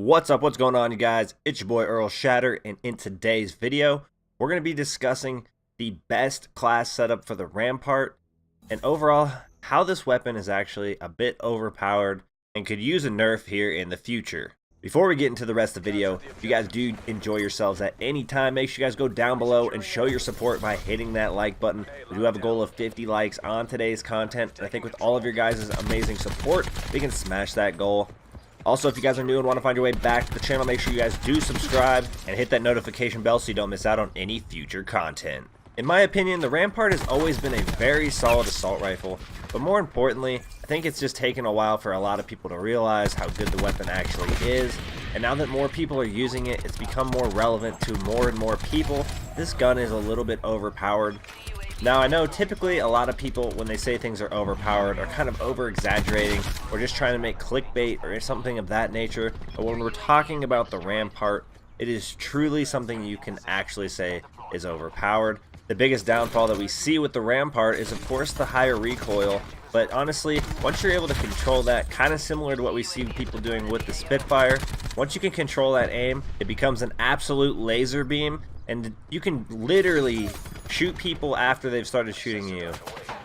What's up? What's going on, you guys? It's your boy Earl Shatter, and in today's video, we're going to be discussing the best class setup for the Rampart, and overall, how this weapon is actually a bit overpowered and could use a nerf here in the future. Before we get into the rest of the video, if you guys do enjoy yourselves at any time, make sure you guys go down below and show your support by hitting that like button. We do have a goal of 50 likes on today's content, and I think with all of your guys' amazing support, we can smash that goal. Also, if you guys are new and want to find your way back to the channel, make sure you guys do subscribe and hit that notification bell so you don't miss out on any future content. In my opinion, the Rampart has always been a very solid assault rifle, but more importantly, I think it's just taken a while for a lot of people to realize how good the weapon actually is, and now that more people are using it, it's become more relevant to more and more people. This gun is a little bit overpowered. Now, I know typically a lot of people, when they say things are overpowered, are kind of over-exaggerating or just trying to make clickbait or something of that nature, but when we're talking about the Rampart, it is truly something you can actually say is overpowered. The biggest downfall that we see with the Rampart is, of course, the higher recoil, but honestly, once you're able to control that, kind of similar to what we see people doing with the Spitfire, once you can control that aim, it becomes an absolute laser beam, and you can literally shoot people after they've started shooting you.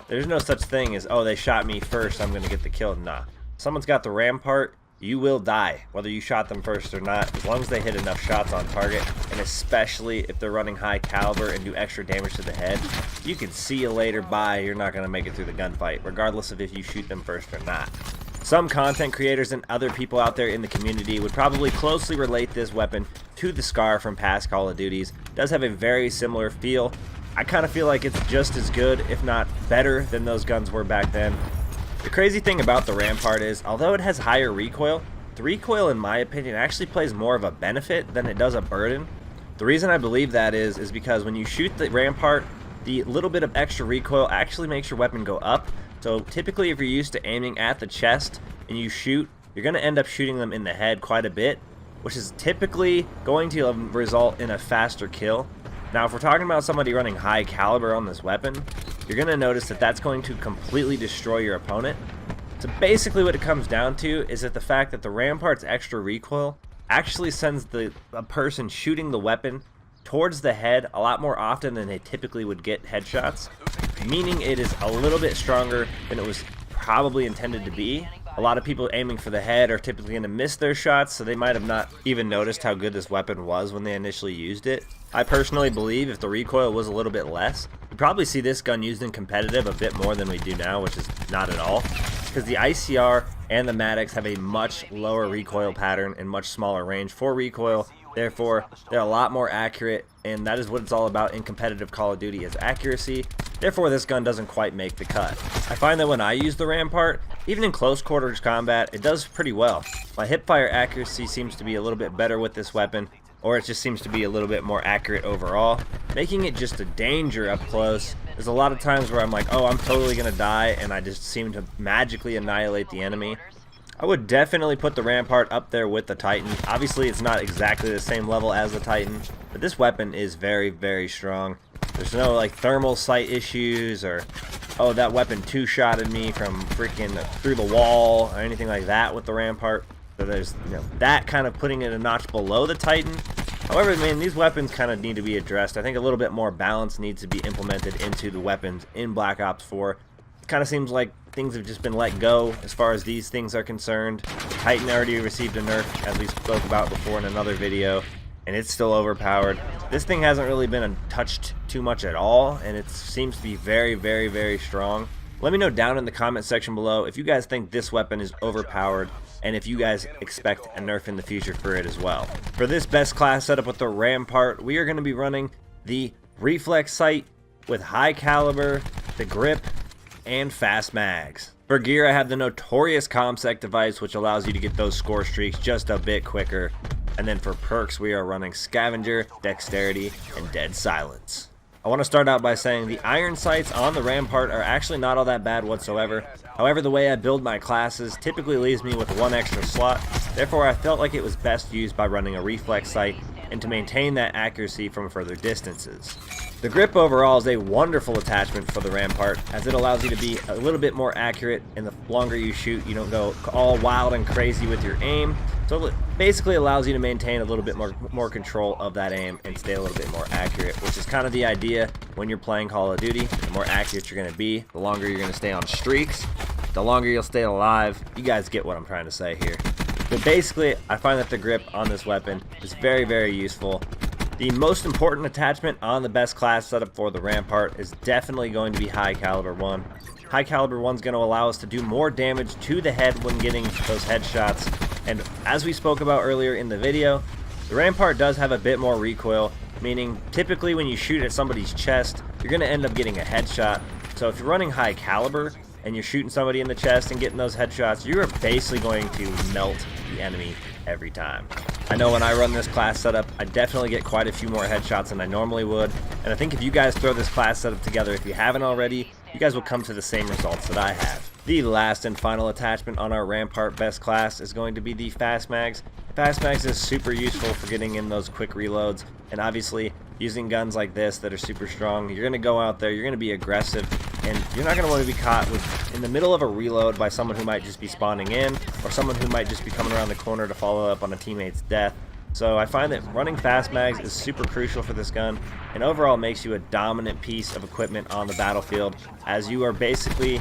There's no such thing as, oh, they shot me first, I'm going to get the kill. Nah. Someone's got the Rampart, you will die, whether you shot them first or not, as long as they hit enough shots on target, and especially if they're running high caliber and do extra damage to the head. You can see you later, bye, you're not going to make it through the gunfight, regardless of if you shoot them first or not. Some content creators and other people out there in the community would probably closely relate this weapon to the Scar from past Call of Duties. It does have a very similar feel. I kind of feel like it's just as good, if not better, than those guns were back then. The crazy thing about the Rampart is, although it has higher recoil, the recoil, in my opinion, actually plays more of a benefit than it does a burden. The reason I believe that is because when you shoot the Rampart, the little bit of extra recoil actually makes your weapon go up. So typically, if you're used to aiming at the chest and you shoot, you're going to end up shooting them in the head quite a bit, which is typically going to result in a faster kill. Now, if we're talking about somebody running high caliber on this weapon, you're going to notice that that's going to completely destroy your opponent. So basically what it comes down to is that the fact that the Rampart's extra recoil actually sends a person shooting the weapon towards the head a lot more often than they typically would get headshots, meaning it is a little bit stronger than it was probably intended to be. A lot of people aiming for the head are typically going to miss their shots, so they might have not even noticed how good this weapon was when they initially used it. I personally believe if the recoil was a little bit less, you'd probably see this gun used in competitive a bit more than we do now, which is not at all, because the ICR and the Maddox have a much lower recoil pattern and much smaller range for recoil. Therefore, they're a lot more accurate, and that is what it's all about in competitive Call of Duty, is accuracy. Therefore, this gun doesn't quite make the cut. I find that when I use the Rampart, even in close quarters combat, it does pretty well. My hipfire accuracy seems to be a little bit better with this weapon, or it just seems to be a little bit more accurate overall, making it just a danger up close. There's a lot of times where I'm like, oh, I'm totally gonna die, and I just seem to magically annihilate the enemy. I would definitely put the Rampart up there with the Titan. Obviously, it's not exactly the same level as the Titan, but this weapon is very, very strong. There's no like thermal sight issues or, oh, that weapon two-shotted me from freaking through the wall or anything like that with the Rampart. So there's, that kind of putting it a notch below the Titan. However, man, these weapons kind of need to be addressed. I think a little bit more balance needs to be implemented into the weapons in Black Ops 4. It kind of seems like things have just been let go as far as these things are concerned. The Titan already received a nerf, as we spoke about before in another video, and it's still overpowered. This thing hasn't really been touched too much at all, and it seems to be very, very, very strong. Let me know down in the comment section below if you guys think this weapon is overpowered, and if you guys expect a nerf in the future for it as well. For this best class setup with the Rampart, we are going to be running the reflex sight with high caliber, the grip, and fast mags. For gear, I have the notorious ComSec device, which allows you to get those score streaks just a bit quicker. And then for perks, we are running Scavenger, Dexterity, and Dead Silence. I want to start out by saying the iron sights on the Rampart are actually not all that bad whatsoever. However, the way I build my classes typically leaves me with one extra slot. Therefore, I felt like it was best used by running a reflex sight and to maintain that accuracy from further distances. The grip overall is a wonderful attachment for the Rampart, as it allows you to be a little bit more accurate, and the longer you shoot, you don't go all wild and crazy with your aim. So it basically allows you to maintain a little bit more control of that aim and stay a little bit more accurate, which is kind of the idea when you're playing Call of Duty. The more accurate you're going to be, the longer you're going to stay on streaks, the longer you'll stay alive. You guys get what I'm trying to say here. But basically, I find that the grip on this weapon is very, very useful. The most important attachment on the best class setup for the Rampart is definitely going to be High Caliber 1. High Caliber 1 is going to allow us to do more damage to the head when getting those headshots. And as we spoke about earlier in the video, the Rampart does have a bit more recoil, meaning typically when you shoot at somebody's chest, you're going to end up getting a headshot. So if you're running High Caliber and you're shooting somebody in the chest and getting those headshots, you're basically going to melt the enemy every time. I know when I run this class setup, I definitely get quite a few more headshots than I normally would, and I think if you guys throw this class setup together, if you haven't already, you guys will come to the same results that I have. The last and final attachment on our Rampart best class is going to be the Fast Mags. Fast Mags is super useful for getting in those quick reloads, and obviously using guns like this that are super strong, you're going to go out there, you're going to be aggressive, and you're not going to want to be caught in the middle of a reload by someone who might just be spawning in, or someone who might just be coming around the corner to follow up on a teammate's death. So I find that running Fast Mags is super crucial for this gun, and overall makes you a dominant piece of equipment on the battlefield, as you are basically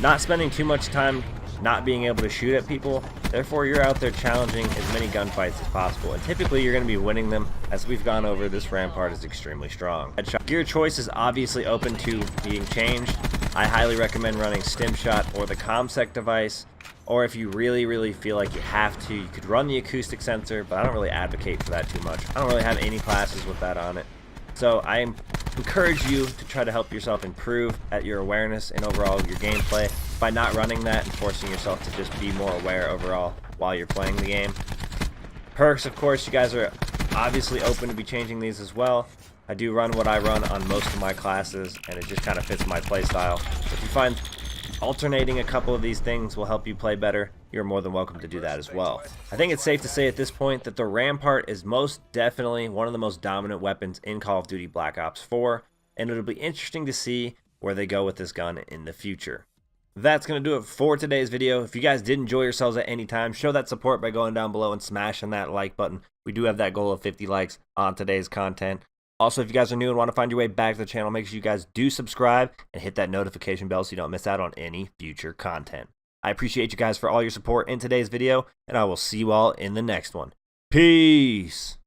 not spending too much time not being able to shoot at people. Therefore, you're out there challenging as many gunfights as possible, and typically you're going to be winning them. As we've gone over, this Rampart is extremely strong. Gear choice is obviously open to being changed. I highly recommend running StimShot or the ComSec device, or if you really feel like you have to, you could run the acoustic sensor, but I don't really advocate for that too much. I don't really have any classes with that on it. So I encourage you to try to help yourself improve at your awareness and overall your gameplay by not running that and forcing yourself to just be more aware overall while you're playing the game. Perks, of course, you guys are obviously open to be changing these as well. I do run what I run on most of my classes, and it just kind of fits my playstyle. If you find alternating a couple of these things will help you play better, you're more than welcome to do that as well. I think it's safe to say at this point that the Rampart is most definitely one of the most dominant weapons in Call of Duty Black Ops 4, and it'll be interesting to see where they go with this gun in the future. That's going to do it for today's video. If you guys did enjoy yourselves at any time, show that support by going down below and smashing that like button. We do have that goal of 50 likes on today's content. Also, if you guys are new and want to find your way back to the channel, make sure you guys do subscribe and hit that notification bell so you don't miss out on any future content. I appreciate you guys for all your support in today's video, and I will see you all in the next one. Peace!